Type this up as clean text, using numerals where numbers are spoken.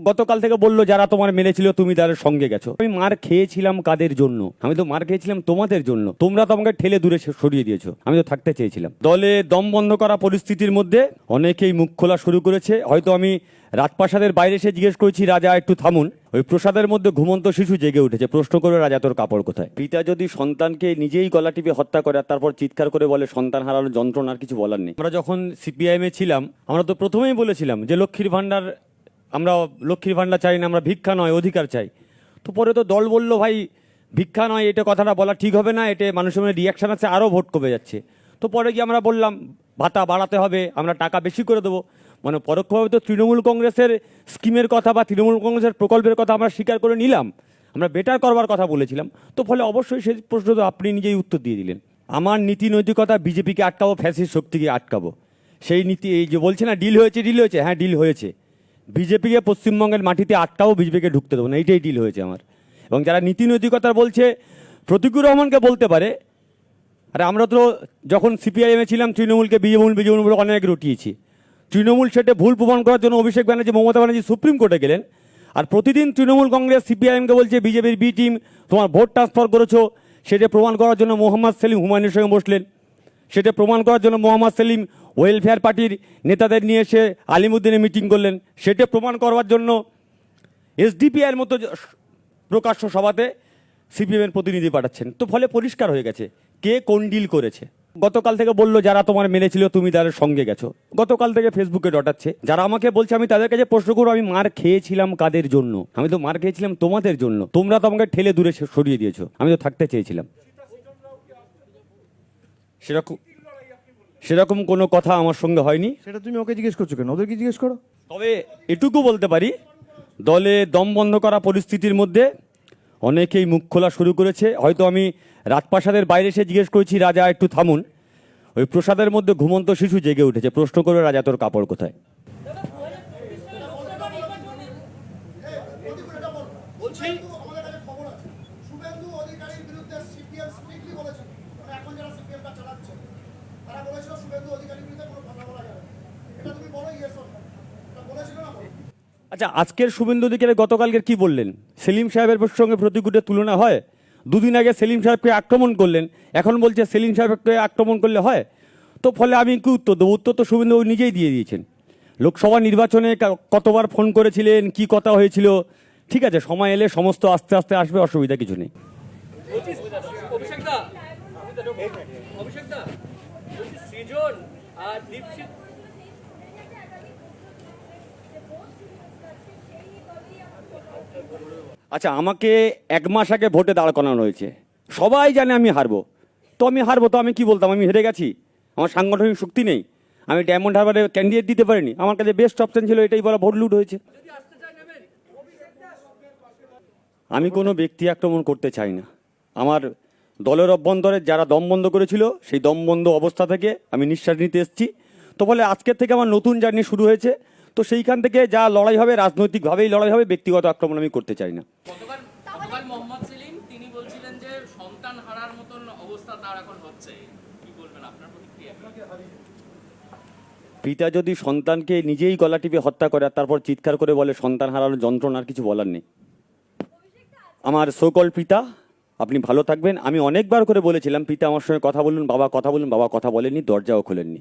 গতকাল থেকে বললো যারা তোমার মেরেছিল তুমি তাদের সঙ্গে গেছো। আমি মার খেয়েছিলাম কাদের জন্য? আমি তো মার খেয়েছিলাম তোমাদের জন্য। তোমরা তো আমাকে ঠেলে দূরে সরিয়ে দিয়েছো। আমি তো থাকতে চেয়েছিলাম। দলে দম বন্ধ করা পরিস্থিতির মধ্যে অনেকেই মুখ খোলা শুরু করেছে। হয়তো আমি রাজপ্রাসাদের বাইরে এসে জিজ্ঞেস করেছি, রাজা একটু থামুন। ওই প্রসাদের মধ্যে ঘুমন্ত শিশু জেগে উঠেছে, প্রশ্ন করবে রাজা তোর কাপড় কোথায়? পিতা যদি সন্তানকে নিজেই গলা টিপে হত্যা করে আর তারপর চিৎকার করে বলে সন্তান হারানোর যন্ত্রণার কিছু বলার নেই। আমরা যখন সিপিআইএমে ছিলাম আমরা তো প্রথমেই বলেছিলাম যে লক্ষ্মীর ভাণ্ডার, আমরা লক্ষ্মীর ভাণ্ডার চাই না, আমরা ভিক্ষা নয় অধিকার চাই। তো পরে তো দল বলল ভাই ভিক্ষা নয়, এটা কথাটা বলা ঠিক হবে না, এটা মানুষের মধ্যে রিয়াকশন আছে, আরও ভোট কমে যাচ্ছে। তো পরে গিয়ে আমরা বললাম ভাতা বাড়াতে হবে, আমরা টাকা বেশি করে দেবো। মানে পরোক্ষভাবে তো তৃণমূল কংগ্রেসের স্কিমের কথা বা তৃণমূল কংগ্রেসের প্রকল্পের কথা আমরা স্বীকার করে নিলাম, আমরা বেটার করবার কথা বলেছিলাম। তো ফলে অবশ্যই সেই প্রশ্ন তো আপনি নিজেই উত্তর দিয়ে দিলেন। আমার নীতি নৈতিকতা বিজেপিকে আটকাবো, ফ্যাসিস্ট শক্তিকে আটকাবো, সেই নীতি। এই যে বলছে না ডিল হয়েছে, ডিল হয়েছে, হ্যাঁ ডিল হয়েছে। বিজেপিকে পশ্চিমবঙ্গের মাটিতে আটকাবো, বিজেপিকে ঢুকতে দেবো না, এইটাই ডিল হয়েছে আমার। এবং যারা নীতি নৈতিকতা বলছে প্রতিকুর রহমানকে বলতে পারে, আরে আমরা তো যখন সিপিআইএমে ছিলাম তৃণমূলকে বিজেপি বলে অনেক রটিয়েছি। তৃণমূল সেটা ভুল প্রমাণ করার জন্য অভিষেক ব্যানার্জি, মমতা ব্যানার্জি সুপ্রিম কোর্টে গেলেন। আর প্রতিদিন তৃণমূল কংগ্রেস সিপিআইএমকে বলছে বিজেপির বি টিম তোমার ভোট ট্রান্সফার করেছো, সেটা প্রমাণ করার জন্য মোহাম্মদ সেলিম হুমায়ুনের সঙ্গে বসলেন। সেটা প্রমাণ করার জন্য মোহাম্মদ সেলিম ওয়েলফেয়ার পার্টির নেতাদের নিয়ে এসে আলিমুদ্দিনে মিটিং করলেন। সেটা প্রমাণ করবার জন্য এসডিপিআইয়ের মতো প্রকাশ্য সভাতে সিপিএমের প্রতিনিধি পাঠাচ্ছেন। তো ফলে পরিষ্কার হয়ে গেছে কে কোন ডিল করেছে। গতকাল থেকে বললো যারা তোমার মেরেছিল তুমি তাদের সঙ্গে গেছো, গতকাল থেকে ফেসবুকে ডটাচ্ছে। যারা আমাকে বলছে আমি তাদের কাছে প্রশ্ন করবো আমি মার খেয়েছিলাম কাদের জন্য? আমি তো মার খেয়েছিলাম তোমাদের জন্য। তোমরা তো আমাকে ঠেলে দূরে সরিয়ে দিয়েছো। আমি তো থাকতে চেয়েছিলাম। সেরকম কোনো কথা আমার সঙ্গে হয়নি। সেটা তুমি ওকে জিজ্ঞেস করছো কেন? ওদেরকে জিজ্ঞেস করো। তবে এটুকু বলতে পারি, দলে দম বন্ধ করা পরিস্থিতির মধ্যে অনেকেই মুখ খোলা শুরু করেছে। হয়তো আমি রাজপ্রাসাদের বাইরে এসে জিজ্ঞেস করেছি, রাজা একটু থামুন। ওই প্রসাদের মধ্যে ঘুমন্ত শিশু জেগে উঠেছে, প্রশ্ন করবে রাজা তোর কাপড় কোথায়? আচ্ছা, আজকের শুভেন্দু অধিকারী গতকালকে কি বললেন? সেলিম সাহেবের সঙ্গে প্রতিকূলের তুলনা হয়? দুদিন আগে সেলিম সাহেবকে আক্রমণ করলেন, এখন বলছে সেলিম সাহেবকে আক্রমণ করলে হয়? তো ফলে আমি কি উত্তর দেবো? উত্তর তো শুভেন্দু নিজেই দিয়ে দিয়েছেন। লোকসভা নির্বাচনে কতবার ফোন করেছিলেন, কি কথা হয়েছিল, ঠিক আছে, সময় এলে সমস্ত আস্তে আস্তে আসবে, অসুবিধা কিছু নেই। আচ্ছা, আমাকে 1 মাস আগে ভোটে দাঁড় করানো হয়েছে, সবাই জানে আমি হারবো। তো আমি হারবো, তো আমি কি বলতাম আমি হেরে গেছি? আমার সাংগঠনিক শক্তি নেই, আমি ডায়মন্ড হারবারে ক্যান্ডিডেট দিতে পারিনি। আমার কাছে বেস্ট অপশন ছিল এটাই বলা, ভোট লুট হয়েছে। আমি কোনো ব্যক্তি আক্রমণ করতে চাই না। আমার দলের অভ্যন্তরে যারা দম বন্ধ করেছিল সেই দম বন্ধ অবস্থা থেকে আমি নিঃশ্বাস নিতে এসেছি। তো ফলে আজকের থেকে আমার নতুন জার্নি শুরু হয়েছে। তো সেইখান থেকে যা লড়াই হবে রাজনৈতিকভাবেই লড়াই হবে, ব্যক্তিগত আক্রমণ আমি করতে চাই না। গতকাল মোহাম্মদ সেলিম তিনি বলছিলেন যে সন্তান হারার মতন অবস্থা তার এখন হচ্ছে, কি বলবেন আপনার প্রতিক্রিয়া? পিতা যদি সন্তানকে নিজেই গলা টিপে হত্যা করে আর তারপর চিৎকার করে বলে সন্তান হারানোর যন্ত্রণার কিছু বলার নেই। আমার সোকল পিতা, আপনি ভালো থাকবেন। আমি অনেকবার করে বলেছিলাম পিতা আমার সঙ্গে কথা বলুন, বাবা কথা বলুন, বাবা কথা বলেননি, দরজাও খোলেননি।